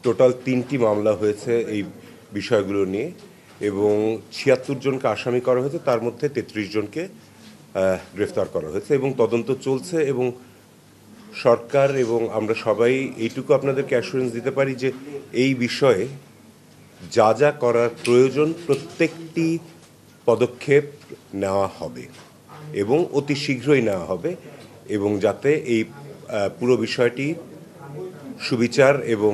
Total ৩টি মামলা হয়েছে এই বিষয়গুলো নিয়ে এবং ৭৬ জনকে আসামি করা হয়েছে, তার মধ্যে ৩৩ জনকে গ্রেফতার করা হয়েছে এবং তদন্ত চলছে। এবং সরকার এবং আমরা সবাই এইটুকু আপনাদেরকে অ্যাসুরেন্স দিতে পারি যে এই বিষয়ে যা যা করার প্রয়োজন প্রত্যেকটি পদক্ষেপ নেওয়া হবে এবং অতি শীঘ্রই নেওয়া হবে, এবং যাতে এই পুরো বিষয়টি সুবিচার এবং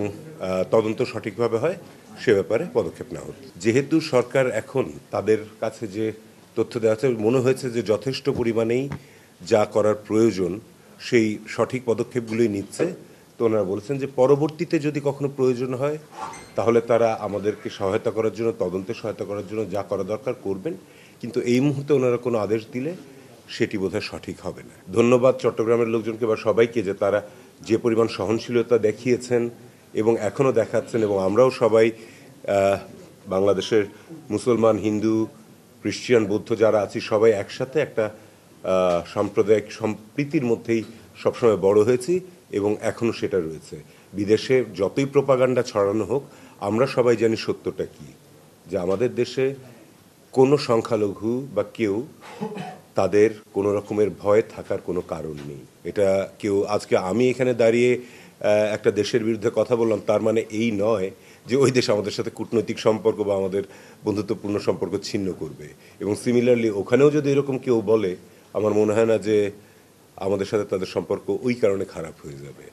তদন্ত সঠিকভাবে হয় সে ব্যাপারে পদক্ষেপ নেওয়া হচ্ছে। যেহেতু সরকার এখন তাদের কাছে যে তথ্য দেওয়া আছে মনে হয়েছে যে যথেষ্ট পরিমাণেই যা করার প্রয়োজন সেই সঠিক পদক্ষেপগুলোই নিচ্ছে, তো ওনারা বলেছেন যে পরবর্তীতে যদি কখনো প্রয়োজন হয় তাহলে তারা আমাদেরকে সহায়তা করার জন্য, তদন্তে সহায়তা করার জন্য যা করা দরকার করবেন, কিন্তু এই মুহূর্তে ওনারা কোনো আদেশ দিলে সেটি বোধহয় সঠিক হবে না। ধন্যবাদ চট্টগ্রামের লোকজনকে বা সবাইকে যে তারা যে পরিমাণ সহনশীলতা দেখিয়েছেন এবং এখনও দেখাচ্ছেন, এবং আমরাও সবাই বাংলাদেশের মুসলমান, হিন্দু, খ্রিস্টান, বৌদ্ধ যারা আছি সবাই একসাথে একটা সাম্প্রদায়িক সম্প্রীতির মধ্যেই সবসময় বড় হয়েছি এবং এখনও সেটা রয়েছে। বিদেশে যতই প্রোপাগান্ডা ছড়ানো হোক, আমরা সবাই জানি সত্যটা কী, যে আমাদের দেশে কোনো সংখ্যালঘু বা কেউ তাদের কোনো রকমের ভয় থাকার কোনো কারণ নেই। এটা কেউ আজকে আমি এখানে দাঁড়িয়ে একটা দেশের বিরুদ্ধে কথা বললাম তার মানে এই নয় যে ওই দেশ আমাদের সাথে কূটনৈতিক সম্পর্ক বা আমাদের বন্ধুত্বপূর্ণ সম্পর্ক ছিন্ন করবে। এবং সিমিলারলি ওখানেও যদি এরকম কেউ বলে, আমার মনে হয় না যে আমাদের সাথে তাদের সম্পর্ক ওই কারণে খারাপ হয়ে যাবে।